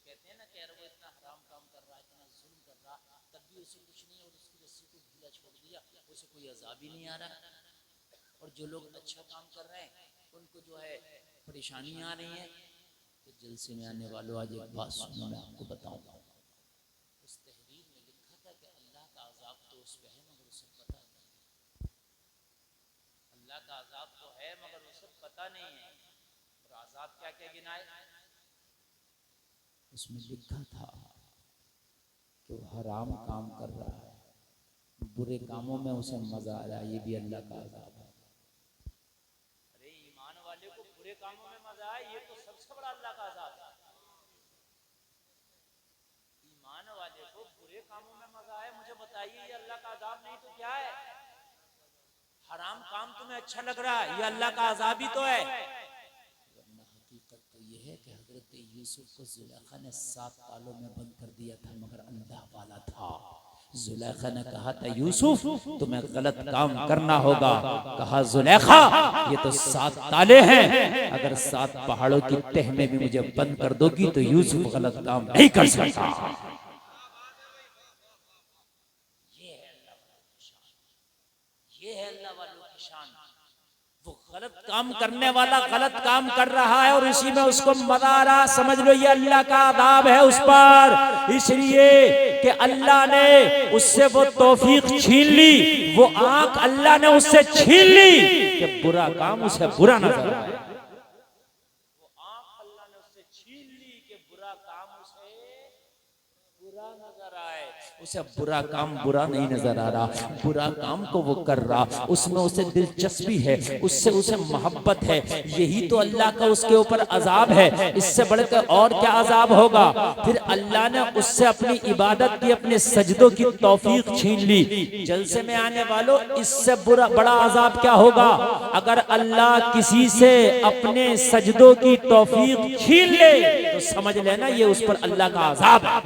कहते हैं ना कि यार वो इतना हराम काम कर रहा है, इतना जुल्म कर रहा, तब भी उसे कुछ नहीं और उसकी रस्सी को ढीला छोड़ दिया, उसे कोई अजाब ही नहीं आ रहा। और जो लोग अच्छा काम कर रहे हैं उनको जो है परेशानी आ रही है। तो जलसे में आने वालों आज एक बात सुनो, मैं आपको बताऊंगा। उस तहरीर में लिखा था कि अल्लाह का अजाब तो उस पे है मगर उसे पता नहीं। अल्लाह का अजाब तो है मगर उसे पता नहीं है। और अजाब क्या क्या गिनाए? उसमें लिखा था कि वो हराम काम कर रहा है, बुरे कामों में उसे मजा आ रहा है, ये भी अल्लाह का अजाब है। अरे ईमान वाले को बुरे कामों में मजा आए, ये तो सबसे बड़ा अल्लाह का अजाब है। ईमान वाले को बुरे कामों में मजा आए, मुझे बताइए ये अल्लाह का अजाब नहीं तो क्या है? हराम काम तुम्हें अच्छा लग रहा है, ये अल्लाह का अजाब ही तो है। वरना हकीकत तो ये है कि हजरत यूसुफ को जुलेखा ने 7 तालों में बंद कर दिया था मगर अल्लाह वाला था। जुलेखा ने कहा था यूसुफ तुम्हें गलत काम करना होगा। कहा जुलेखा ये तो 7 ताले हैं, अगर 7 पहाड़ों की तह में भी मुझे बंद कर दोगी तो यूसुफ गलत काम नहीं कर सकता। ये है अल्लाह वालों की शान। वो गलत काम करने वाला गलत काम कर रहा है और इसी में उसको मजा आ रहा, समझ लो ये अल्लाह का अदाब है उस पर। इसलिए कि अल्लाह ने उससे वो तौफीक छीन ली, वो आंख अल्लाह ने उससे छीन ली कि बुरा काम उसे बुरा नजर आए। वो आंख अल्लाह ने उससे छीन ली कि बुरा काम उसे बुरा नजर आए। उसे बुरा काम बुरा नहीं नजर आ रहा, बुरा काम को वो कर रहा, उसमें उसे दिलचस्पी है, उससे उसे मोहब्बत है। यही तो अल्लाह का उसके ऊपर अजाब है, इससे बढ़कर और क्या अजाब होगा। फिर अल्लाह ने उससे अपनी इबादत की, अपने सजदों की तौफीक छीन ली। जलसे में आने वालों इससे बुरा बड़ा अजाब क्या होगा अगर अल्लाह किसी से अपने सजदों की तौफीक छीन ले, तो समझ लेना ये उस पर अल्लाह का अजाब है।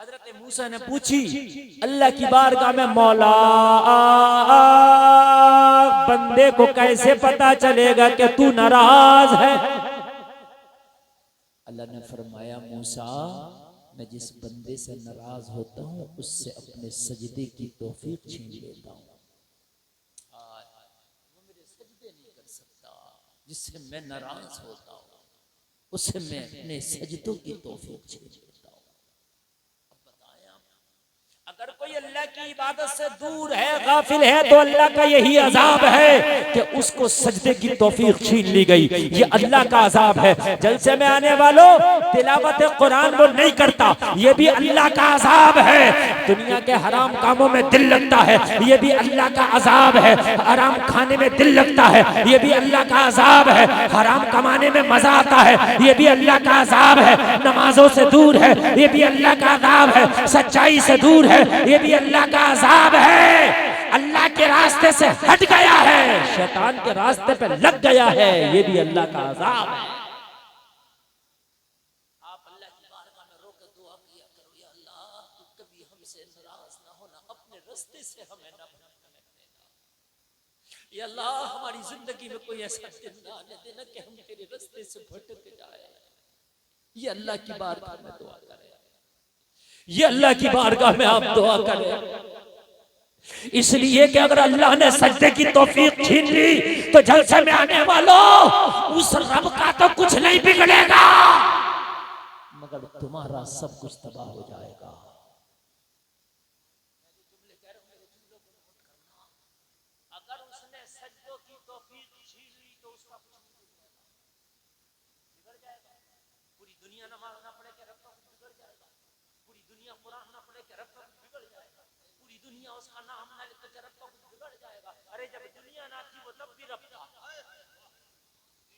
हजरत मूसा ने पूछी अल्लाह की बारगाह में, मौला बंदे को कैसे पता चलेगा कि तू नाराज है? अल्लाह ने फरमाया मूसा मैं जिस बंदे से नाराज होता हूँ उससे अपने सजदे की तौफीक छीन लेता हूँ। वो मेरे सजदे नहीं कर सकता, जिससे मैं नाराज होता हूँ उससे मैं अपने सजदों की तौफीक छीन लेता हूँ। अगर कोई अल्लाह की इबादत से दूर है, गाफिल है, तो अल्लाह का यही अजाब है कि उसको सजदे की तौफीक छीन ली गई। ये अल्लाह का अजाब है। जलसे में आने वालों तिलावत कुरान वो नहीं करता, ये भी अल्लाह का अजाब है। दुनिया के हराम कामों में दिल लगता है, ये भी अल्लाह का अजाब है। हराम खाने में दिल लगता है, ये भी अल्लाह का अजाब है। हराम कमाने में मजा आता है, ये भी अल्लाह का अजाब है। नमाजों से दूर है, ये भी अल्लाह का अजाब है। सच्चाई से दूर है, ये भी अल्लाह का अजाब है। अल्लाह के रास्ते से हट गया है, शैतान के रास्ते पे लग गया है, ये भी अल्लाह का अजाब है। आप अल्लाह की बारगाह में रोकर दुआ किया करो, या अल्लाह तू कभी हमसे नाराज ना होना, अपने रास्ते से हमें ना भटकने देना। या अल्लाह हमारी जिंदगी में कोई ऐसा दिन ना आने देना कि हम तेरे रास्ते से भटक जाए। ये अल्लाह की बारगाह में दुआ करें, ये अल्लाह की बारगाह में आप दुआ करें। इसलिए कि अगर अल्लाह ने सजदे की तौफीक छीन ली तो जलसे में आने वालों उस रब का तो कुछ नहीं बिगड़ेगा मगर तुम्हारा सब कुछ तबाह हो जाएगा। अगर उसने सजदों की तौफीक छीन ली तो उसका कुछ बिगड़ जाएगा। पूरी दुनिया नमाज ना पढ़े के रब का कुछ बिगड़ जाएगा। पूरी दुनिया कुरान ना पढ़े के रब का कुछ बिगड़ जाएगा। पूरी दुनिया उसका नाम ना लेते के रब का कुछ बिगड़ जाएगा। अरे जब दुनिया ना थी वो तब भी रब था,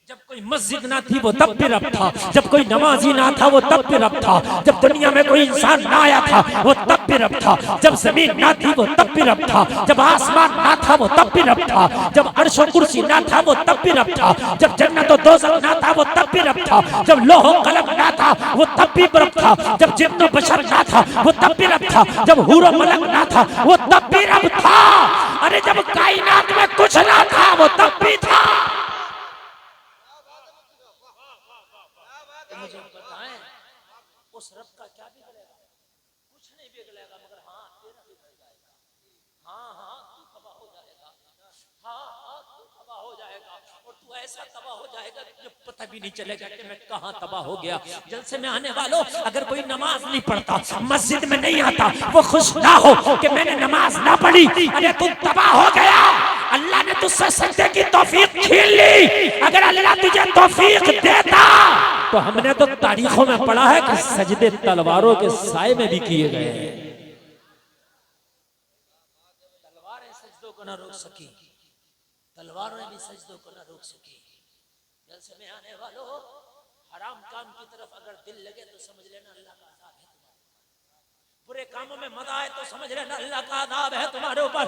जब कोई मस्जिद ना थी वो तब भी रब था, जब कोई नमाजी ना था वो तब भी रब था, जब दुनिया में कोई इंसान ना आया था वो तब भी रब था, जब जमीन ना थी वो तब भी रब था, जब आसमान ना था वो तब भी रब था, जब अर्श और कुर्सी ना था वो तब भी रब था, जब जन्नत और दोज़ख ना था वो तब भी रब था, जब लोह और कलम ना था वो तब भी रब था, जब जिन्न और बशर ना था वो तब भी रब था, जब हूर और मलक ना था वो तब भी रब था। अरे जब कायनात में कुछ ना था वो तब भी था। तू ऐसा तबाह हो जाएगा तुझे पता भी नहीं चलेगा कि मैं कहाँ तबाह हो गया। जलसे में आने वालों, अगर कोई नमाज नहीं पढ़ता, मस्जिद में नहीं आता, वो खुश ना हो कि मैंने नमाज ना पढ़ी, अरे तू तबाह हो गया। अल्लाह ने तुझसे सजदे की तौफीक छीन ली। अगर अल्लाह तुझे तौफीक देता तो हमने तो तारीखों में पढ़ा है कि सजदे तलवारों के साए में भी किए गए हैं। तलवारें सजदों को ना रोक सकी, तलवारें भी सजदों को ना रोक सकी। जलसे में आने वालों, हराम काम की तरफ अगर दिल लगे तो समझ लेना अल्लाह का अज़ाब है तुम्हारे। बुरे कामों में मजा आए तो समझ लेना अल्लाह का अज़ाब है तुम्हारे ऊपर।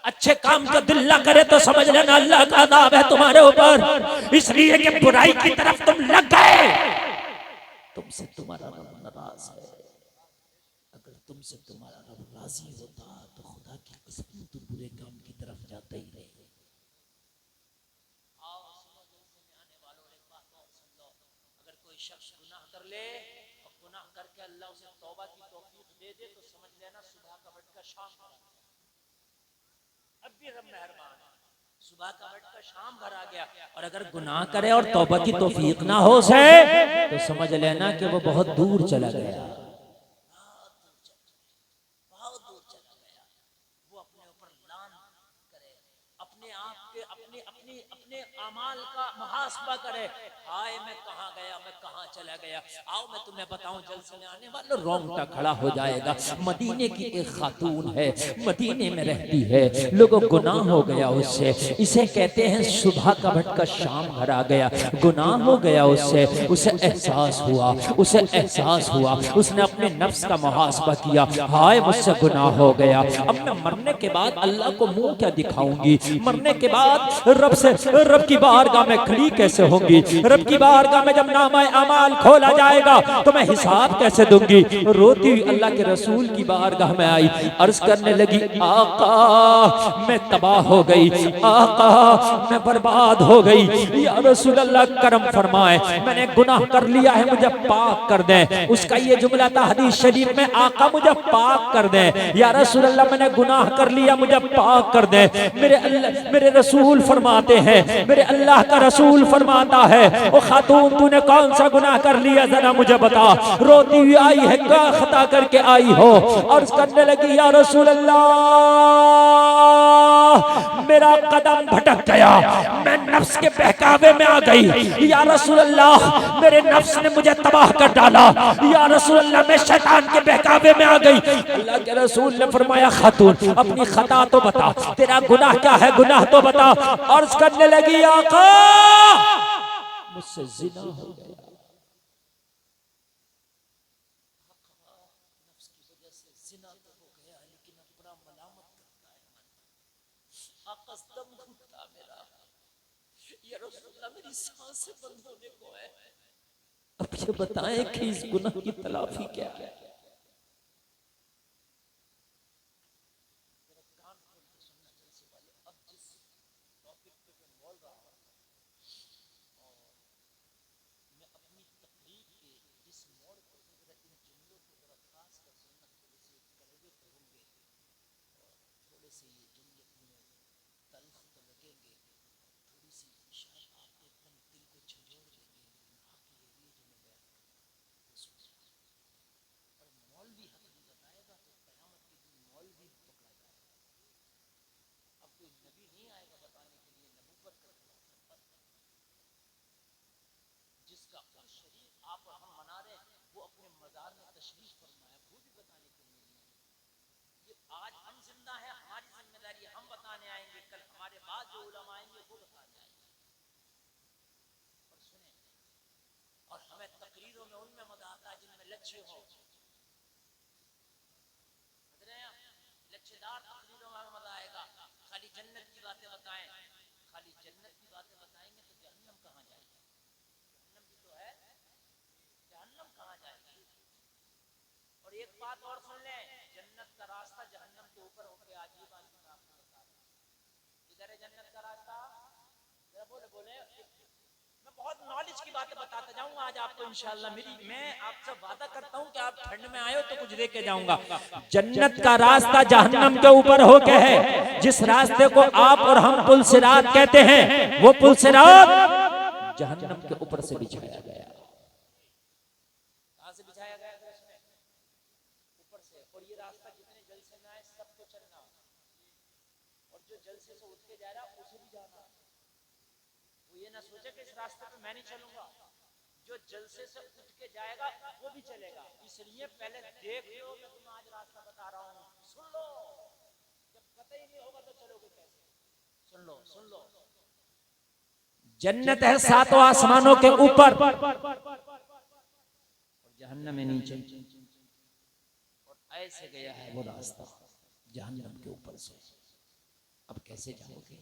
अच्छे काम को दिल ना करे तो समझ लेना अल्लाह का अज़ाब है तुम्हारे ऊपर। इसलिए कि बुराई की तरफ तुम लग गए, तुमसे तुम्हारा रब नाराज है। अगर तुमसे तुम्हारा रब राजी होता तो खुदा की कसम तुम बुरे काम की तरफ जाते ही रहे। अगर कोई शख्स गुनाह कर ले और गुनाह करके अल्लाह उसे तौबा की तौफीक दे दे तो समझ लेना सुबह का वक्त का शाम भरा। अब भी रब मेहरबान है, सुबह का वक्त का शाम भरा गया। और अगर गुनाह करे और तौबा की तौफीक ना हो से तो समझ लेना कि वो बहुत दूर चला गया, बहुत दूर चला गया। वो अपने ऊपर लान करे, अपने आप के अपने अपने अपने अमाल का मुहासबा करे, हाय मैं कहाँ गया, मैं कहाँ चला गया। आओ मैं तुम्हें बताऊं, जलसे में आने वालों रोंगटा खड़ा हो जाएगा। मदीने की एक खातून है, मदीने में रहती है, लोगों गुनाह हो गया उससे, इसे कहते हैं सुबह का भटका शाम भर आ गया। गुनाह हो गया उससे, उसे एहसास हुआ, उसे एहसास हुआ, उसने अपने नफ्स का मुहासबा किया, हाय मुझसे गुनाह हो गया। अब मैं मरने के बाद अल्लाह को मुंह क्या दिखाऊंगी, मरने के बाद रब की बारगाह में खड़ी कैसे होंगी, रब की बारगाह में जब नामा अमाल खोला जाएगा तो मैं हिसाब कैसे दूंगी। रोती हुई अल्लाह के रसूल की बारगाह में आई, अर्ज करने लगी, आका मैं तबाह हो गई, आका मैं बर्बाद हो गई, या रसूल अल्लाह करम फरमाए, मैंने गुनाह कर लिया है, मुझे पाक कर दें। उसका ये जुमला था हदीस शरीफ में, आका मुझे पाक कर दें, या रसूल अल्लाह मैंने गुनाह कर लिया, मुझे पाक कर दें। मेरे रसूल फरमाते हैं, मेरे अल्लाह का रसूल फरमाता है, ओ खातून तूने कौन सा गुनाह कर लिया जरा मुझे बता। रोती हुई आई है, क्या खता करके आई हो, और करने लगी, या रसूल अल्लाह मेरा कदम भटक गया, मैं नफ्स के बहकावे में आ गई, या रसूल अल्लाह मेरे नफ्स ने मुझे तबाह कर डाला, या रसूल अल्लाह मैं शैतान के बहकावे में आ गई। अल्लाह के रसूल ने फरमाया, खातून अपनी खता तो बता, तेरा गुनाह क्या है, गुनाह तो बता। अर्ज करने लगी, आका मुझसे जिना हो गया, नफ्स की वजह से जिना तो हो गया, लेकिन अपना मलामत करता है, आका दम घुटता मेरा, या रसूल अल्लाह मेरी सांसें बंद होने को है। अब ये बताएं कि इस गुनाह की तलाफी क्या है। लच्छेदार तकरीरों में मजा आएगा, खाली जन्नत की बातें बताएं, खाली जन्नत की बातें बताएंगे तो जहन्नम कहाँ जाएगी, जहन्नम भी तो है, जहन्नम कहाँ जाएगी। और एक बात और सुन लें, जन्नत का रास्ता जहन्नम के ऊपर होके आज ये बात मैं आपको बता रहा हूं। इधर है जन्नत का रास्ता, जरा बोले बोले, मैं बहुत नॉलेज की बातें बताता जाऊंगा आज आपको इंशाअल्लाह। मैं आपसे वादा करता हूं कि आप ठंड में आए हो तो कुछ दे के जाऊंगा। जन्नत का रास्ता जहन्नम के ऊपर होके है, जिस रास्ते को आप और हम पुल सिरात कहते हैं, वो पुल सिरात जहन्नम के ऊपर से बिछाया गया। कहां से बिछाया गया? ऊपर से। और ये रास्ता जितने जलसे में आए सबको चलना, और जो जलसे से उठ के जा रहा उसे भी जाना। वो ये ना सोचे कि इस रास्ते पे मैं नहीं चलूंगा, जो जलसे से उठ के जाएगा वो भी चलेगा। इसलिए पहले देख लो, मैं तुम्हें आज रास्ता बता रहा हूँ, सुन लो। जब पता ही नहीं होगा तो चलोगे कैसे? सुन लो, सुन लो। जन्नत है सातों आसमानों के ऊपर और जहन्नम है नीचे, और ऐसे गया है वो रास्ता जहन्नम के ऊपर से। अब कैसे जाओगे?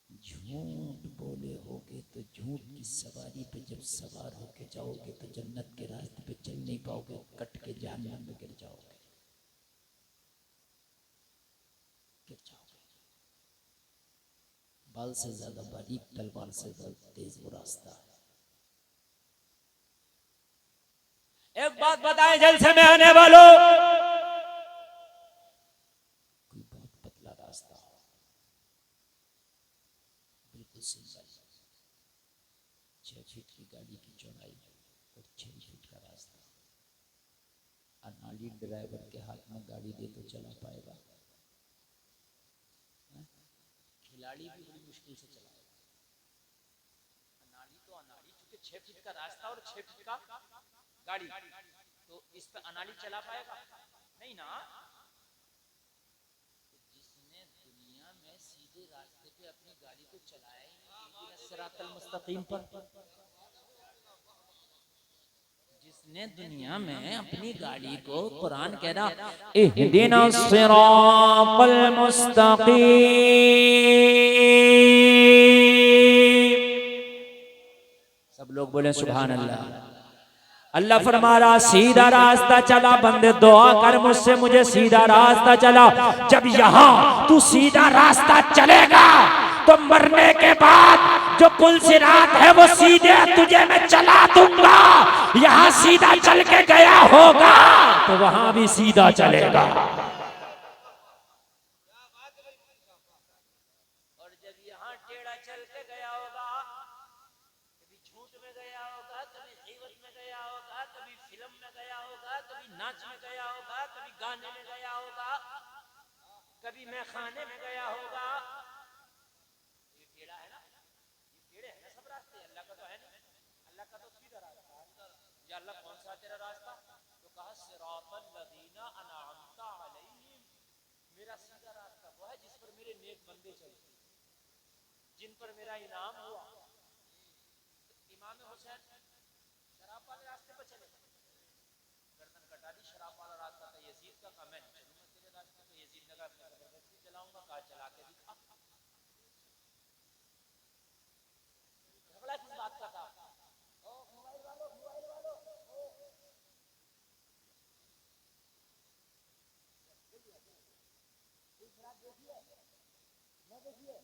झूठ बोले होगे तो झूठ की सवारी पे जब सवार होके जाओगे तो जन्नत के रास्ते पे चल नहीं पाओगे, कट के जहन्नम में गिर जाओगे, गिर जाओगे। बाल से ज्यादा बारीक, तलवार से ज्यादा तेज वो रास्ता है। एक बात बताएं जलसे में आने वालों, कोई बहुत पतला रास्ता हो, बिल्कुल सिंपल, 6 फीट की गाड़ी की चौड़ाई और 6 फीट का रास्ता। अनाड़ी ड्राइवर के हाथ में गाड़ी दे तो चला पाएगा? खिलाड़ी भी बड़ी मुश्किल से चलाएगा। अनाड़ी तो अनाड़ी, क्योंकि 6 फीट का रास्ता और 6 फीट का गाड़ी, तो इस पे अनाड़ी चला पाएगा? नहीं ना। तो जिसने दुनिया में सीधे रास्ते पे अपनी गाड़ी को चलाया ही नहीं, सिरातल मुस्तकीम पर, जिसने दुनिया में अपनी गाड़ी को, कुरान कह रहा इहदिना सिरातल मुस्तकीम। सब लोग बोले सुभान अल्लाह। अल्लाह फरमा रहा सीधा रास्ता चला, बंदे दुआ कर मुझसे, मुझे सीधा रास्ता चला। जब यहां तू सीधा रास्ता चलेगा तो मरने के बाद जो पुल सिरात है वो सीधे तुझे मैं चला दूंगा। यहां सीधा चल के गया होगा तो वहां भी सीधा चलेगा। और जब यहां टेढ़ा चल के गया होगा, कभी झूठ में गया होगा, कभी गीबत में गया होगा, कभी फिल्म में गया होगा, कभी नाच में गया होगा, कभी गाने में गया होगा, कभी मैं खाने में गया होगा। ये टेढ़ा है ना, ये टेढ़े है ना सब रास्ते। अल्लाह का तो है नहीं, अल्लाह का तो सीधा रास्ता है। या अल्लाह कौन सा तेरा रास्ता? तो कहा सिरातल लज़ीना अनअमता अलैहिम, मेरा सीधा रास्ता वो है जिस पर मेरे नेक बंदे चले, जिन पर मेरा इनाम हुआ। इमाम हुसैन शराब वाले रास्ते पर चले, गर्दन कटा दी, शराब वाला रास्ता था यजीद का, कहा मैं चलूंगा तेरे रास्ते पे। यजीद ने कहा मैं जबरदस्ती चलाऊंगा, कहा चला के दिखा। झगड़ा किस बात का था? मोबाइल वालों, मोबाइल वालों, कोई शराब देखिए न देखिए,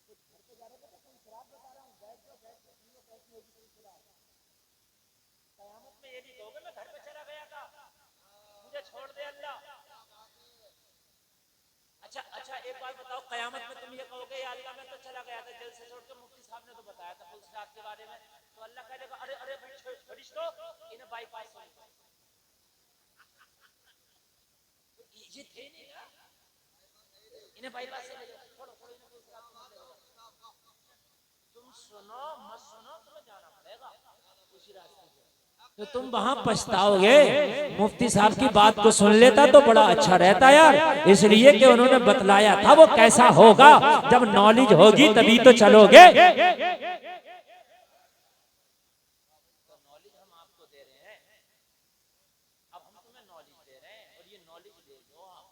कुछ घर पे जा रहे थे तो कोई शराब बता रहा हूँ, बैठ जाओ पी लो, कैसी होगी कोई शराब। कयामत में ये भी कहोगे मैं घर पे चला गया था, मुझे छोड़ दे अल्लाह। अच्छा अच्छा, एक बात बताओ, कयामत में तुम ये कहोगे या अल्लाह मैं तो चला गया था जेल से छोड़ के? मुफ्ती साहब ने तो बताया था पुल सिरात के बारे में, तो अल्लाह कहेगा अरे अरे फरिश्तों इन्हें बाईपास हो, ये थे नहीं ना, इन्हें बाईपास से ले जाओ, छोड़ो छोड़ो इन्हें पुल सिरात में ले जाओ। तुम सुनो मत सुनो, तुम्हें जाना पड़ेगा उसी रास्ते से, तो तुम वहां पछताओगे। मुफ्ती साहब की बात को सुन लेता तो बड़ा अच्छा रहता यार, इसलिए कि उन्होंने बतलाया था वो कैसा होगा। जब नॉलेज होगी तभी तो चलोगे। तो नॉलेज हम आपको दे रहे हैं, अब हम तुम्हें नॉलेज दे रहे हैं और ये नॉलेज ले लो आप।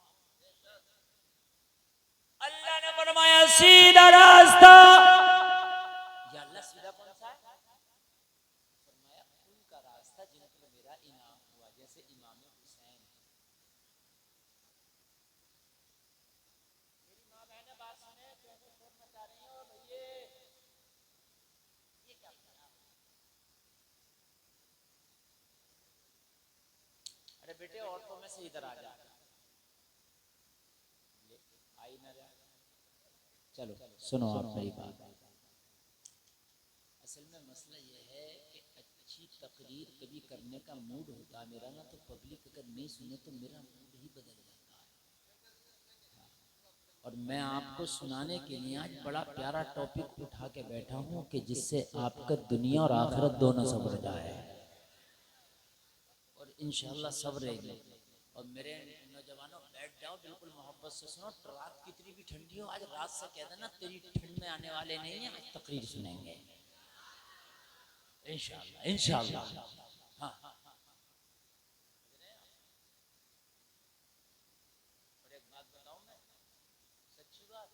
अल्लाह ने फरमाया सीधा रास्ता, या अल्लाह सीधा कौन सा है? फरमाया उनका रास्ता जिन पर मेरा इनाम हुआ, जैसे इमाम हुसैन। मेरी माँ बहने बात सुने, कैसे शोर मचा रही हो भैया, ये क्या करा? अरे बेटे औरतों में से इधर आ जा, आई ना जा। चलो सुनो आप मेरी बात। असल में मसला ये है कि अच्छी तकरीर कभी करने का मूड होता है मेरा ना, तो पब्लिक अगर नहीं सुने तो मेरा मूड ही बदल जाता है। और मैं आपको सुनाने के लिए आज बड़ा प्यारा टॉपिक उठा के बैठा हूँ कि जिससे आपका दुनिया और आखिरत दोनों सवर जाए और इंशाल्लाह सब रहेगी। और मेरे नौजवानों बैठ जाओ, बिल्कुल मोहब्बत से सुनो। रात कितनी भी ठंडी हो, आज रात से कह देना तेरी ठंड में आने वाले नहीं है, आज तकरीर सुनेंगे इंशाल्लाह इंशाल्लाह। हाँ और एक बात बताऊं मैं, सच्ची बात,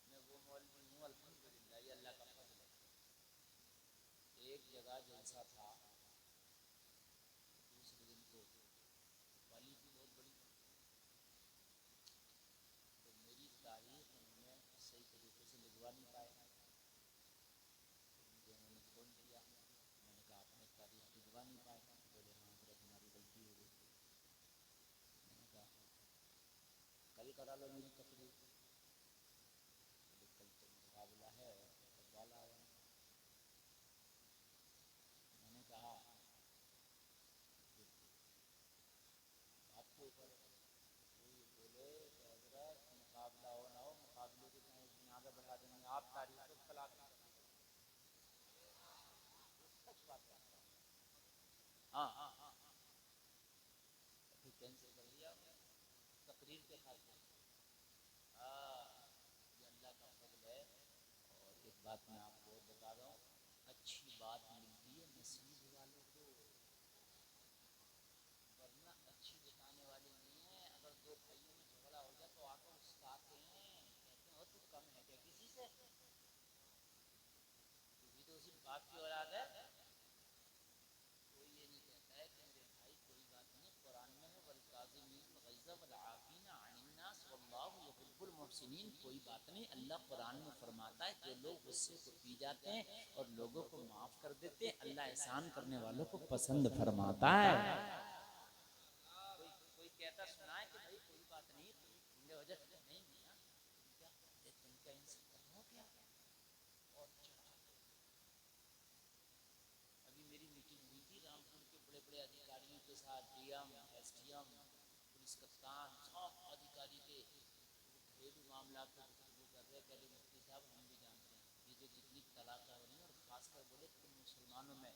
मैं वो मौलवी हूँ अल्हम्दुलिल्लाह, ये अल्लाह का फजल है। एक जगह जलसा था, दूसरे दिन को वाली थी बहुत बड़ी, तो मेरी तारीख उन्होंने सही तरीके से लिखवा नहीं पाए। मुझे उन्होंने फ़ोन किया, मैंने कहा आपने तारीख लिखवा नहीं पाए। बोले हाँ हजरत हमारी गलती हो गई। मैंने कहा कल करा लो मेरी तकरीर। बोले कल तो मुकाबला है, कब वाला है। मैंने कहा आपके ऊपर है। कोई बोले कि हजरत मुकाबला हो ना हो, मुकाबले के चाहे उसमें आगे बढ़ा देंगे, आप तारीख को कल आप सच बात है। हाँ हाँ हाँ, फिर कैंसिल कर दिया तकरीर के खातिर। हाँ, ये अल्लाह का फजल है। और एक बात मैं आपको और बता रहा हूँ, अच्छी बात मिलती है नसीब वालों को, वरना अच्छी बताने वाले नहीं है। अगर दो भाइयों में झगड़ा हो जाए तो आकर उस्ताते हैं, कहते हैं तू कम है क्या किसी से, तू भी तो उसी बाप की औलाद है। कोई ये नहीं कहता है कि मेरे भाई कोई बात नहीं, कुरान में है वल काज़िमीन गैज़ वल आफीना अनिन नास वल्लाहु युहिब्बुल मुहसिनीन। कोई बात नहीं, अल्लाह कुरान में फरमाता है जो लोग गुस्से को पी जाते हैं और लोगों को माफ कर देते हैं, अल्लाह एहसान करने वालों को पसंद फरमाता है। कोई कहता सुना है कि भाई कोई बात नहीं, तुम वजह नहीं मियां, तुम क्या इनसे कम हो क्या। और अभी मेरी मीटिंग हुई थी रामपुर के बड़े बड़े अधिकारियों के साथ, डीएम, एसडीएम, पुलिस कप्तान, सब अधिकारी थे। घरेलू मामला को गुफ्तगू कर रहे, कह रहे मुफ्ती साहब हम भी जानते हैं ये जो जितनी तलाक़ हो रही है, और खासकर बोले तुम मुसलमानों में,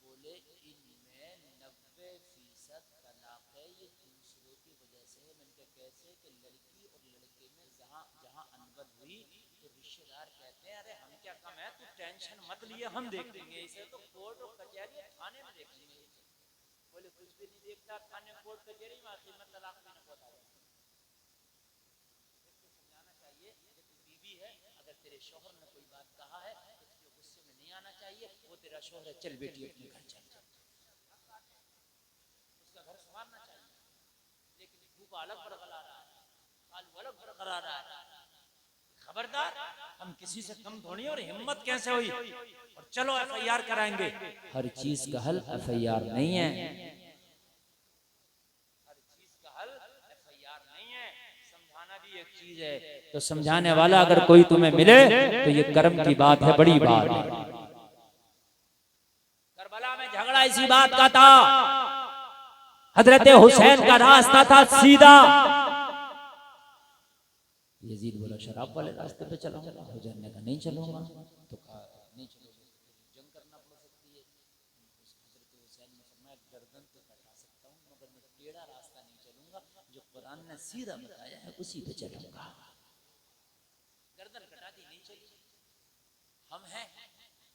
बोले इनमें 90% तलाक़ें ये दूसरों की वजह से है। मैंने कहा कैसे, कि लड़की और लड़के में जहाँ जहाँ अनबन हुई तो रिश्तेदार कहते हैं अरे हम क्या कम है, तू टेंशन मत लिए हम देख लेंगे इसे, तो कोर्ट और कचहरी थाने में देख लेंगे। बोले कुछ भी नहीं देखता, थाने कोर्ट कचहरी में आखिर में तलाक भी नहीं होता है। समझाना चाहिए कि तू बीवी है, अगर तेरे शौहर ने कोई बात कहा है तो तुझे गुस्से में नहीं आना चाहिए, वो तेरा शौहर है, चल बेटी अपने घर चल, उसका घर संवारना चाहिए। लेकिन भूपा अलग बरकरा रहा है, आलू अलग बरकरा रहा है। खबरदार, हम किसी से कम थोड़ी, और हिम्मत कैसे हुई, और चलो एफआईआर कराएंगे। हर चीज का हल एफआईआर नहीं है, हर चीज का हल एफआईआर नहीं है। समझाना भी एक चीज है, तो समझाने वाला अगर कोई तुम्हें मिले तो ये कर्म की बात है, बड़ी बात है। करबला में झगड़ा इसी बात का था, हजरत हुसैन का रास्ता था सीधा। यजीद बोला शराब वाले रास्ते पे चलाऊंगा, हुसैन ने कहा नहीं चलूंगा, तो कहा नहीं चलोगे जंग करना पड़ सकती है। हजरत हुसैन ने फरमाया गर्दन तो कटा सकता हूँ मगर मैं टेढ़ा रास्ता नहीं चलूंगा, जो कुरान ने सीधा बताया है उसी पे चलूंगा। गर्दन कटा दी, नहीं चली। हम हैं,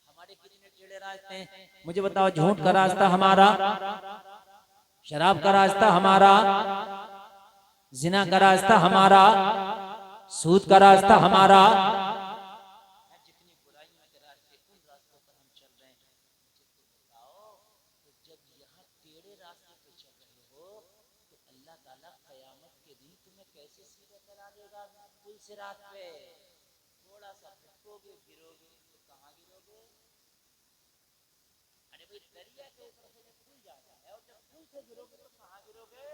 हमारे कितने टेढ़े रास्ते हैं, मुझे बताओ। झूठ का रास्ता हमारा, शराब का रास्ता हमारा, जिना का रास्ता हमारा, सूद का रास्ता हमारा, जितनी बुराइयों के रास्ते उन रास्तों पर हम चल रहे हैं। मुझे तो बताओ, तो जब यहाँ टेढ़े रास्ते पे चल रहे हो तो अल्लाह ताला कयामत के दिन तुम्हें कैसे सीधा करा देगा पुल सिरात पे। थोड़ा सा भटकोगे गिरोगे तो कहाँ गिरोगे। अरे भाई दरिया के ऊपर से जब पुल जाता है और जब पुल से गिरोगे तो कहाँ गिरोगे।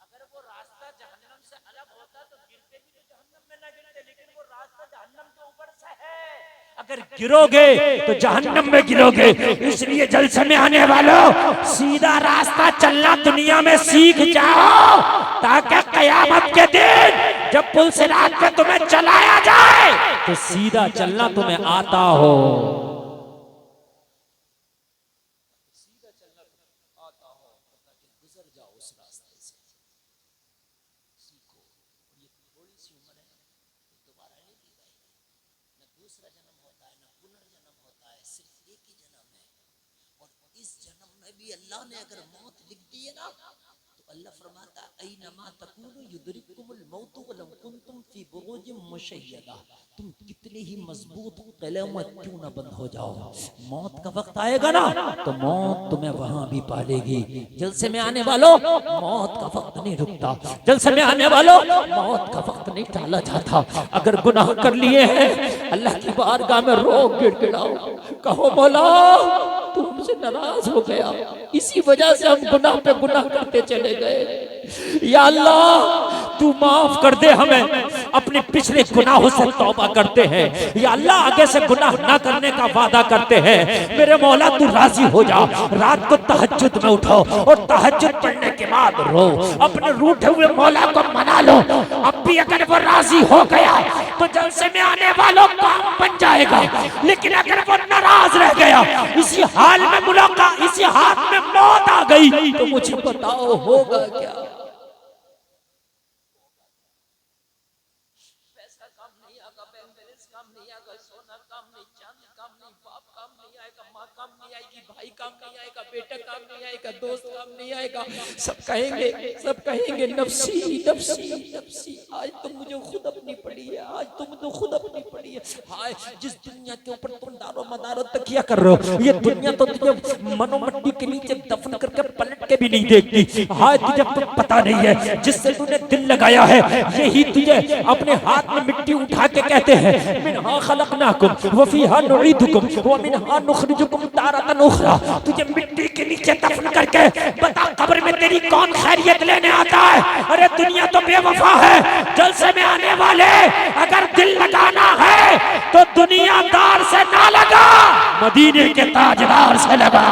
अगर वो रास्ता जहन्नम से अलग वो रास्ता जहन्नम के ऊपर से है, अगर गिरोगे तो जहन्नम में गिरोगे। इसलिए जलसे में आने वालों सीधा रास्ता चलना दुनिया में सीख जाओ, ताकि कयामत के दिन जब पुल से रात पे तुम्हें चलाया जाए तो सीधा चलना तुम्हें आता हो। सीधा चलना आता हो, ताकि गुजर जाओ उस रास्ते से। सीखो, ये थोड़ी सी उम्र है, दोबारा नहीं दी जाएगी। न दूसरा जन्म होता है, न पुनर्जन्म होता है, सिर्फ एक ही जन्म है। और इस जन्म में भी अल्लाह ने अगर मौत लिख दी है ना, तो अल्लाह फरमाता ऐनमा तकूनु युदरिकुमुल मौत वलौ कुंतुम फी बुरूजिम मुशय्यदा। तुम कितने ही मजबूत किले में क्यों ना बंद हो जाओ, मौत का वक्त आएगा ना तो मौत तुम्हें वहां भी पालेगी। जलसे में आने वालों मौत का वक्त नहीं रुकता, जलसे में आने वालों मौत का वक्त नहीं टाला जाता। अगर गुनाह कर लिए हैं अल्लाह की बारगाह में रो गिड़गिड़ाओ, कहो मौला तू हमसे नाराज हो गया, इसी वजह से हम गुनाह पे गुनाह करते चले गए। या अल्लाह तू माफ कर दे हमें, अपने पिछले गुनाहों से तौबा करते हैं। या अल्लाह आगे से गुनाह ना करने का वादा करते हैं। मेरे मौला तू राजी हो जा, रात को तहज्जुद में उठो और तहज्जुद पढ़ने के बाद रो, अपने रूठे हुए मौला को मना लो। अब भी अगर वो राजी हो गया तो जलसे में आने वालों काम बन जाएगा, लेकिन अगर वो नाराज रह गया, इसी हाल में मुलाकात, इसी हाथ में मौत आ गई, तो मुझे बताओ होगा क्या? पैसा काम नहीं आएगा, बैलेंस काम नहीं आएगा, सोना काम नहीं, चांदी काम नहीं, बाप काम नहीं आएगा, माँ काम नहीं आएगी, भाई काम नहीं आएगा, बेटा काम नहीं आएगा, दोस्त काम नहीं आएगा। सब कहेंगे नफ्सी नफ्सी नफ्सी। आज तो मुझे खुद अपनी पड़ी है, आज तुम तो खुद अपनी पड़ी है। हाय जिस दुनिया के ऊपर तुम दारो मदारो तकिया कर रहे हो, ये दुनिया तो तुझे मनोमट्टी के नीचे दफन करके पलट के भी नहीं देखती। हाय तुझे तो पता नहीं है जिससे तूने दिल लगाया है यही तुझे अपने हाथ में मिट्टी उठा के कहते हैं मिनहा खलकनाकुम व फीहा नुईदुकुम व मिनहा नुखरिजुकुम तारतन उखरा। तुझे मिट्टी के नीचे दफन करके बता कब्र में तेरी कौन खैरियत लेने आता है? अरे दुनिया तो बेवफा है। जलसे में आने वाले अगर दिल लगाना है तो दुनियादार से ना लगा, मदीने के ताजदार से लगा।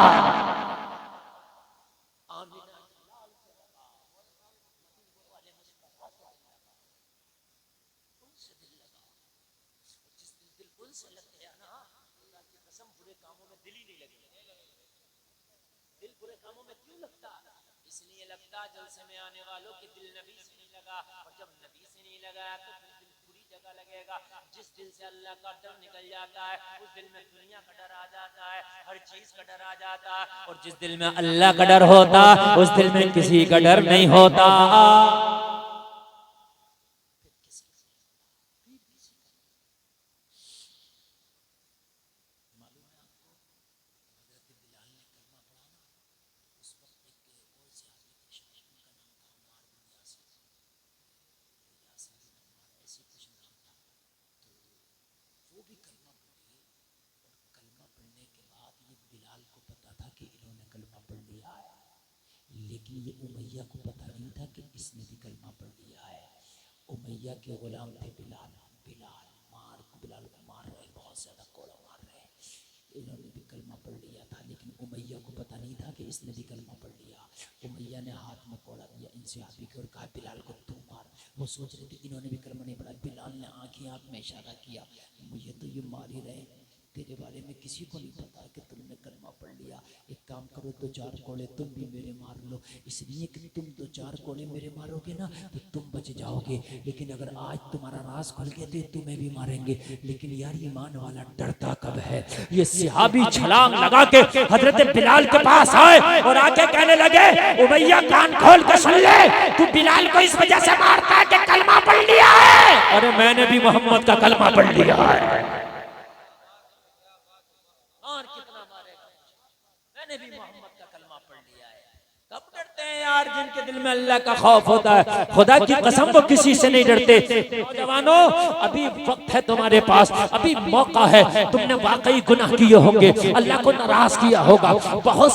इसलिए लगता जलसे में आने वालों के दिल नबी से नहीं लगा, और जब नबी से नहीं लगा तो फिर दिल पूरी जगह लगेगा। जिस दिल से अल्लाह का डर निकल जाता है उस दिल में दुनिया का डर आ जाता है, हर चीज का डर आ जाता है। और जिस दिल में अल्लाह का डर होता उस दिल में किसी का डर नहीं होता। लेकिन ये उमैया को पता नहीं था कि इसने भी कलमा पढ़ लिया है। उमैया के गुलाम थे बिलाल को मार रहे, बहुत ज्यादा कोड़ा मार रहे। इन्होंने भी कलमा पढ़ लिया था, लेकिन उमैया को पता नहीं था कि इसने भी कलमा पढ़ लिया। उमैया ने हाथ में कोड़ा दिया इनसे हाथ भी और कहा बिलाल को तू मार। वो सोच रहे थे इन्होंने भी कलमा नहीं पढ़ा। बिलाल ने आँख में इशारा किया, मुझे तो ये मार ही रहे, तेरे बारे में किसी को नहीं पता कि तुमने कलमा पढ़ लिया। एक काम करो, 2-4 कोड़े तुम भी मेरे मार लो, इसलिए कि तुम 2-4 कोड़े मेरे मारोगे ना तो तुम बच जाओगे। लेकिन अगर आज तुम्हारा राज खुल गया तो तुम्हें भी मारेंगे। लेकिन यार ईमान वाला डरता कब है? ये सहाबी छलांग लगा के हजरत बिलाल के पास आए और आके कहने लगे उमैया कान खोल के सुन ले, तू बिलाल को इस वजह से मारता है कि कलमा पढ़ लिया है। अरे मैंने भी मोहम्मद का कलमा पढ़ लिया है। मैंने भी मोहम्मद का कलमा पढ़ लिया है। कब डरते हैं यार जिनके दिल में अल्लाह का खौफ होता है, खुदा की कसम वो किसी से नहीं डरते। नौजवानों, अभी वक्त है तुम्हारे पास, अभी मौका है। तुमने वाकई गुनाह किए होंगे, अल्लाह को नाराज किया होगा, बहुत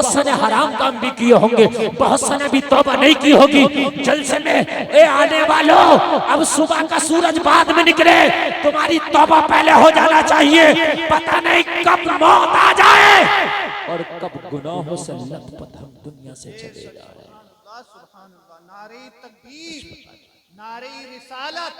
सारे हराम काम भी किए होंगे, बहुत सारे भी तौबा नहीं की होगी। जलसे में ए आने वालों, अब सुबह का सूरज बाद में निकले, तुम्हारी तौबा पहले हो जाना चाहिए। पता नहीं कब मौत आ जाए और कब गुनाहों से लथपथ हम दुनिया से चले जाए। नारे तकबीर, नारे रिसालत,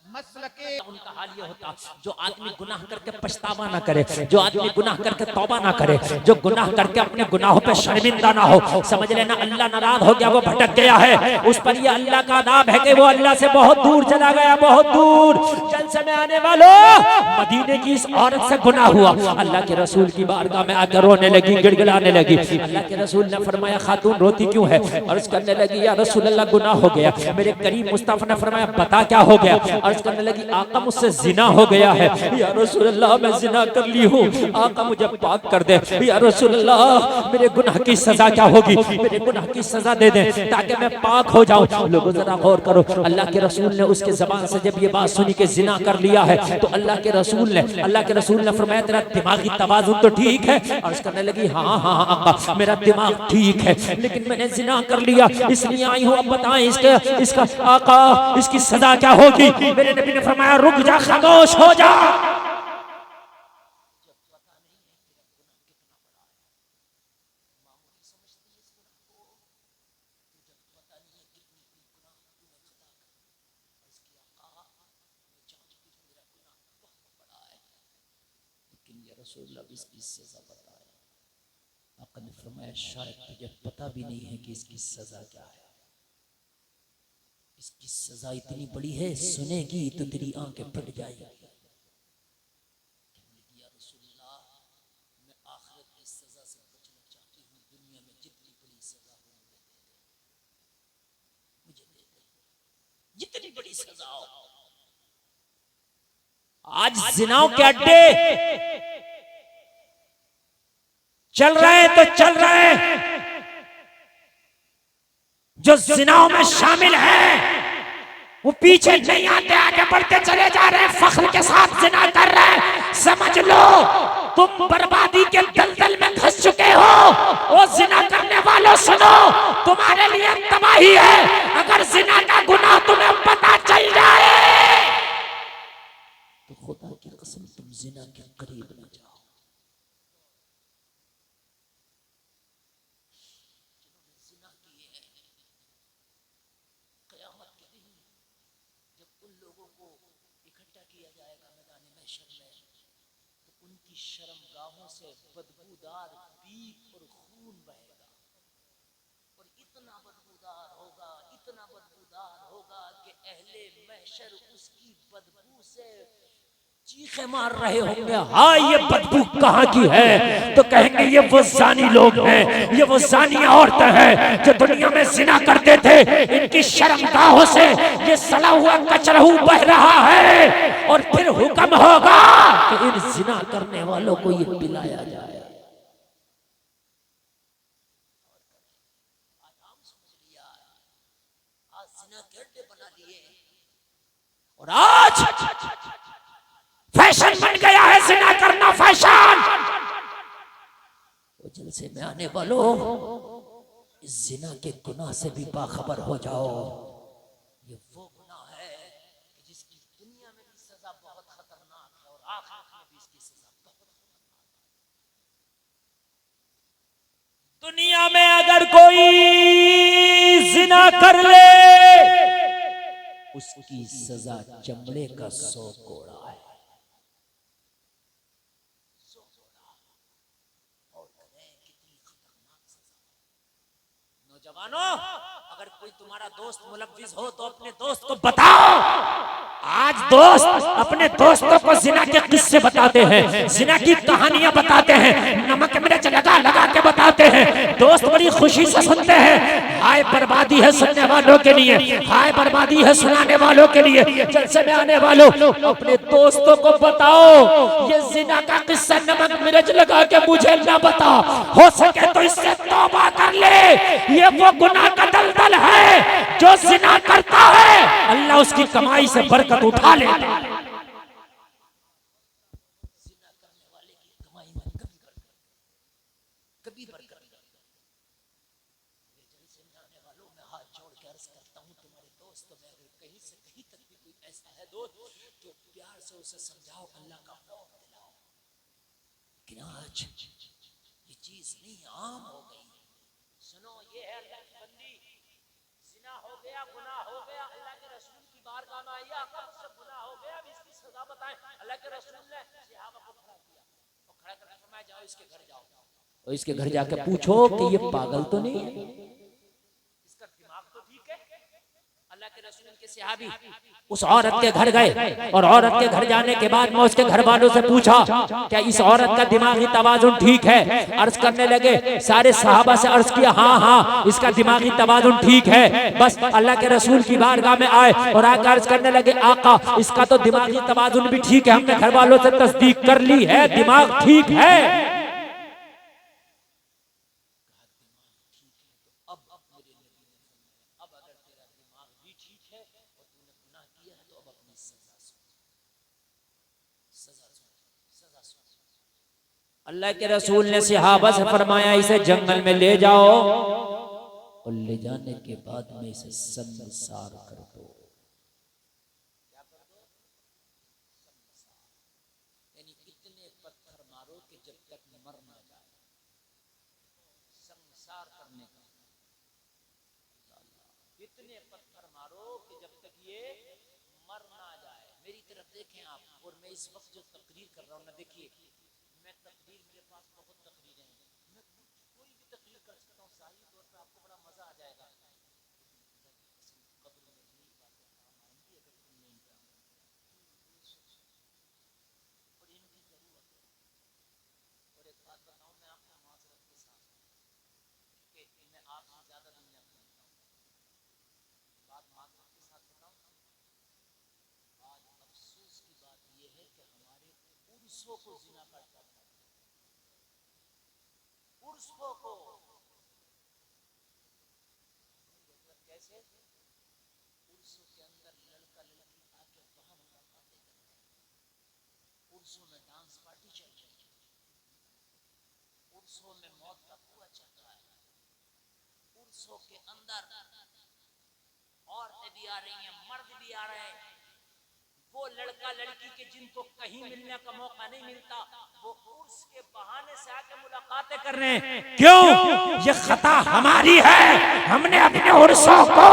मसलके। उनका हाल ये होता जो आदमी गुनाह करके पछतावा ना करे, जो आदमी गुनाह करके तौबा ना करे, जो गुनाह करके अपने गुनाहों पे शर्मिंदा ना हो, समझ लेना अल्लाह नाराज हो गया, वो भटक गया है। उस पर ये अल्लाह का अदाब है कि वो अल्लाह से बहुत दूर चला गया, बहुत दूर। जलसे में आने वालों, मदीने की इस औरत से गुनाह हुआ, अल्लाह के रसूल की बारगाह में आकर रोने लगी, गिड़गिड़ाने लगी। अल्लाह के रसूल ने फरमाया, खातून रोती क्यों है? अर्ज करने लगी, या रसूल अल्लाह गुनाह हो गया। मेरे करीम मुस्तफा ने फरमाया, बता क्या हो गया? अर्ज करने लगी, आका मुझसे जिना हो गया है। या रसूल अल्लाह, मैं जिना कर ली हूँ, आका मुझे पाक कर दे। या रसूल अल्लाह, मेरे गुनाह की सजा क्या होगी? मेरे गुनाह की सजा दे दे ताकि मैं पाक हो जाऊं। लोगों जरा गौर करो, अल्लाह के रसूल ने उसके जबान से जब ये बात सुनी कि जिना कर लिया है, तो अल्लाह के रसूल ने फरमाया, तेरा दिमागी तवाज़ुन तो ठीक है? अर्ज करने लगी, हाँ हाँ आका, मेरा दिमाग ठीक है, लेकिन मैंने जिना कर लिया, इसलिए आई हूँ। अब बताएं इसका आका, इसकी सजा क्या होगी? मेरे नबी ने फरमाया, रुक जा, खामोश हो जा। इसकी सजा बताए। आका ने फरमाया, शायद तुझे पता भी नहीं है कि इसकी सजा क्या है। इसकी सजा इतनी बड़ी है, सुनेगी तो तेरी आंखें फट जाएगी। या रसूलल्लाह, मैं आखिरत की सजा से बचना चाहती हूँ, दुनिया में जितनी बड़ी सजा हो मुझे दे दे, जितनी बड़ी सजा हो। आज जिनाओं के अड्डे चल रहे हैं तो चल रहे हैं, जो जिनाओं में शामिल है वो पीछे नहीं आते, आगे बढ़ते चले जा रहे हैं, फख्र के साथ जिना कर रहे हैं। समझ लो तुम बर्बादी के दलदल में फंस चुके हो। वो जिना करने वालों, सुनो, तुम्हारे लिए तबाही है। अगर जिना का गुनाह तुम्हें पता चल जाए तो खुदा की कसम तुम जिना के करीब न जाओ। शर्मगाहों से बदबूदार बीख और खून बहेगा, और इतना बदबूदार होगा कि अहले महशर उसकी बदबू से चीखे मार रहे होंगे, हाँ ये बदबू कहाँ की है? तो कहेंगे ये वो जानी लोग हैं, ये वो जानी औरतें हैं जो दुनिया में जिना करते थे। इनकी शर्मगाहों से ये सड़ा हुआ कचरा बह रहा है, और फिर हुक्म होगा कि इन जिना करने वालों को ये पिलाया जाए। आज जिना के अड्डे बना लिए, और आज फैशन बन गया है जिना करना, फैशन। तो जलसे में आने वालों, इस जिना के गुनाह से भी बाखबर हो जाओ। ये वो गुनाह है जिसकी दुनिया में भी सजा बहुत खतरनाक है, और आखिरत में भी इसकी सजा बहुत खतरनाक है। दुनिया में अगर कोई जिना कर ले, उसकी सजा चमड़े का 100 कोड़ा है। नौजवानों, अगर कोई तुम्हारा दोस्त मुलव्विस हो तो अपने दोस्त को बताओ। आज दोस्त अपने दोस्तों को जिना के किस्से बताते हैं, जिना की कहानियां बताते हैं, नमक मिर्च लगा लगा के बताते बताते हैं, दोस्त बड़ी खुशी से सुनते हैं। हाय बर्बादी है सुनने वालों के लिए, हाय बर्बादी है सुनाने वालों के लिए। जलसे में आने वालों, अपने दोस्तों को बताओ ये जिना का किस्सा नमक मिर्च लगा के मुझे ना बता, हो सके तो इससे तौबा कर ले। ये वो गुनाह का दलदल है जो जिना करता है, अल्लाह उसकी कमाई से बरकत उठा ले। उसे समझाओ, अल्लाह का खौफ दिलाओ। लेकिन आज ये चीज नहीं, आम हो गई। सुनो, ये है अल्लाह की बंदी, जिना हो गया, गुनाह हो गया, अल्लाह के रसूल की बारगाह में आई, आका मुझसे गुनाह हो गया, अब इसकी सजा बताएं। अल्लाह के रसूल ने सहाबा को खड़ा किया और खड़ा करके फरमाया, जाओ इसके घर जाओ और इसके घर जाके पूछो कि ये पागल तो नहीं है, इसका दिमाग तो ठीक है। अल्लाह के रसूल के सहाबी उस औरत के घर गए और औरत के घर जाने के बाद मैं उसके घर वालों से पूछा, क्या इस औरत का दिमागी तवाजुन ठीक है? अर्ज करने लगे, सारे सहाबा से अर्ज किया, हाँ हाँ इसका दिमागी तवाजुन ठीक है। बस अल्लाह के रसूल की बारगाह में आए और आकर अर्ज करने लगे, आका इसका तो दिमागी तवाजुन भी ठीक है, हमने घर वालों से तस्दीक कर ली है, दिमाग ठीक है। अल्लाह के रसूल ने सहाबा से फरमाया, इसे जंगल में ले जाओ और ले जाने के बाद में इसे संसार कर दो। क्या कर दो? यानी इतने पत्थर मारो कि जब तक मर ना जाए। संसार करने का, इतने पत्थर मारो कि जब तक ये मर ना जाए। मेरी तरफ देखें आप, और मैं इस वक्त जो तकरीर कर रहा हूँ ना, देखिए मैं तकरीर, मेरे पास बहुत तकरीरें हैं, मैं कोई भी तकरीर कर सकता हूँ, साही तौर पे आपको बड़ा मजा आ जाएगा। कब्र में यही बातें काम आएंगी अगर तुम नहीं जानते, और इनकी जरूरत है। और एक बात बताऊं मैं आपको माजरत के साथ, कि मैं आपसे ज्यादा दुनिया जानता हूँ, बात माजरत के साथ बताऊं। आज अफसोस की बात यह है कि हमारे उर्सों को जिना करता है, उर्सों को। कैसे? उर्सों के अंदर लड़का लड़की आके वहां मुलाकातें करते हैं, उर्सों में डांस पार्टी चल रही है, उर्सों में मौत का कुआं चल रहा है, उर्सों के अंदर औरतें भी आ रही हैं, मर्द भी आ रहे हैं। वो लड़का लड़की के जिनको कहीं मिलने का मौका नहीं मिलता, वो उर्स के बहाने से आके मुलाकातें कर रहे हैं। क्यों? ये खता हमारी है, हमने अपने उर्सों को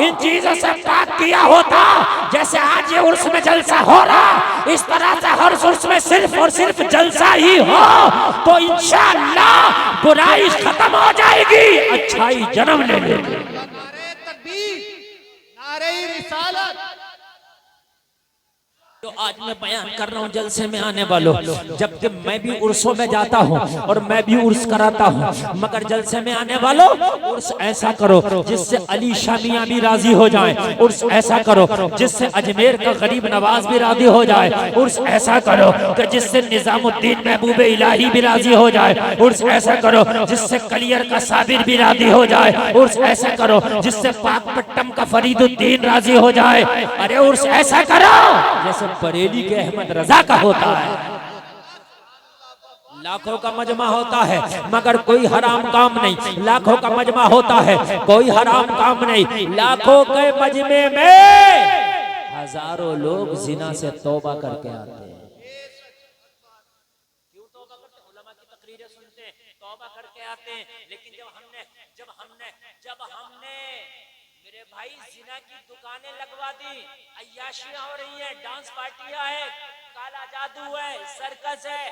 इन चीजों से पाक किया होता। जैसे आज ये उर्स में जलसा हो रहा, इस तरह से हर उर्स में सिर्फ और सिर्फ जलसा ही हो, तो इंशाअल्लाह बुराई खत्म हो जाएगी, अच्छाई जन्म ले लेगी। जो आज मैं बयान कर रहा हूँ जलसे में आने वालों, जबकि मैं भी उर्सों में जाता हूँ और मैं भी उर्स कराता हूँ, मगर जलसे में आने वालों उर्स ऐसा करो जिससे अली शाह मियां भी राजी हो जाएं, उर्स ऐसा करो जिससे अजमेर का गरीब नवाज भी राजी हो जाए, उर्स ऐसा करो कि जिससे निजामुद्दीन महबूब इलाही भी राजी हो जाए, उर्स ऐसा करो जिससे कलियर का साबिर भी राजी हो जाए, उर्स ऐसा करो जिससे पाकपट्टम का फरीदुद्दीन राजी हो जाए। अरे उर्स ऐसा करो जैसे बरेली के अहमद रजा का होता है। लाखों का मजमा होता है मगर कोई हराम काम नहीं, लाखों का मजमा होता है कोई हराम काम नहीं। लाखों के मजमे में हजारों लोग जिना से तौबा करके आते हैं। क्यों तौबा करते? उलमा की तकरीरें सुनते हैं, तौबा करके आते हैं। लेकिन जब हमने मेरे भाई जिना की दुकानें लगवा दी, अय्याशियां हो रही हैं, डांस पार्टियां है, काला जादू है, सर्कस है,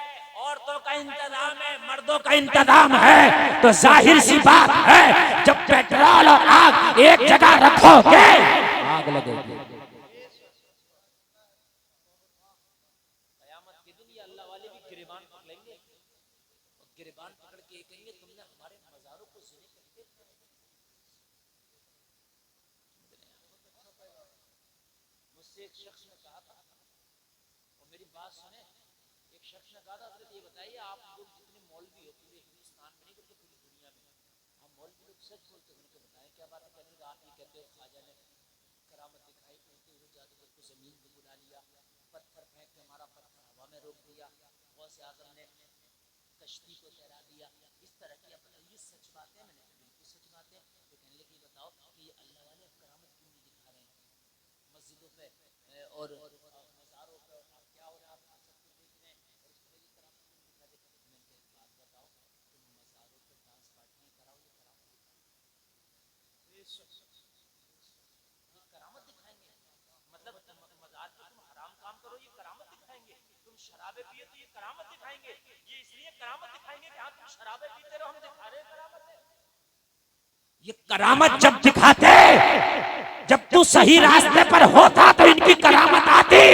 औरतों का इंतजाम है, मर्दों का इंतजाम है, तो जाहिर सी बात है जब पेट्रोल और आग एक जगह रखोगे आग लगेगी। कयामत के दिन ये अल्लाह वाले भी गिरबान पकड़ेंगे, मुझसे एक शख्स ने कहा था, और मेरी बात सुने, एक शख्स ने कहा था, हजरत ये बताइए आप लोग जितने मौलवी हो पूरे हिंदुस्तान में नहीं करते पूरी दुनिया में, हम मौलवी लोग सच बोलते हैं, उनको बताएं क्या बात है। कहने लगा आप ये कहते हो ख्वाजा ने करामत दिखाई, उड़ते हुए जादूगर को जमीन पे बुला लिया, पत्थर फेंक के हमारा पत्थर हवा में रोक दिया, गौसे आजम ने कश्ती को तैरा दिया, इस तरह की। अब बताइए सच बात है? मैंने कहा बिल्कुल सच बात है। तो कहने लगे बताओ कि ये अल्लाह वाले अब करामत क्यों नहीं दिखा रहे हैं मस्जिदों पे और मज़ारों पे, आप क्या हो रहा है, आप सब कुछ देख रहे हैं और इस तरह की करामत क्यों नहीं दिखा रहे? मैंने कहा एक बात बताओ, तुम मज़ारों पे डांस पार्टियां कराओ, ये करामत ये करामत दिखाएंगे? मतलब मज़ार पे तुम हराम काम करो, ये करामत दिखाएंगे? तुम शराबे पिए तो ये करामत दिखाएंगे? ये इसलिए करामत दिखाएंगे कि हाँ तुम शराबे पीते रहो, हम दिखा रहे हैं करामत है। ये करामत जब दिखाते, जब तू सही रास्ते पर होता तो इनकी करामत आती,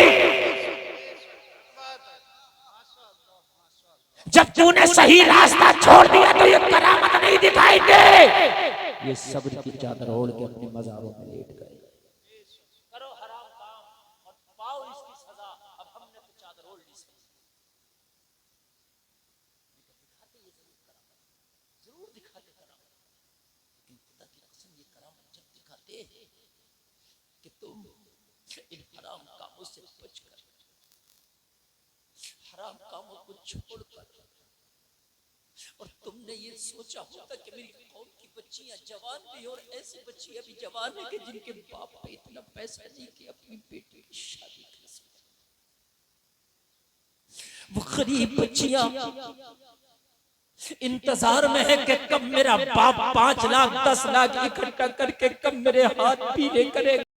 जब तूने सही रास्ता छोड़ दिया तो ये करामत नहीं दिखाएंगे। ये सब्र की चादर ओढ़ के अपने मज़ारों में लेट गए। करो हराम काम और पाओ इसकी सजा, अब हमने तो चादर ओढ़ ली। दिखाते ये जरूर दिखाते करामत, लेकिन खुदा की कसम ये करामत जब दिखाते कि तुम इन हराम कामों से बचकर, हराम कामों को छोड़कर, और तुमने ये सोचा होता कि मेरी कौम की बच्चियां जवान भी और ऐसी बच्चियां भी जवान है कि जिनके बाप पे इतना पैसा नहीं कि अपनी बेटी की शादी कर सके, वो गरीब बच्चियां इंतजार में है कि कब मेरा बाप 5 लाख 10 लाख इकट्ठा करके कब मेरे हाथ पीले करेगा।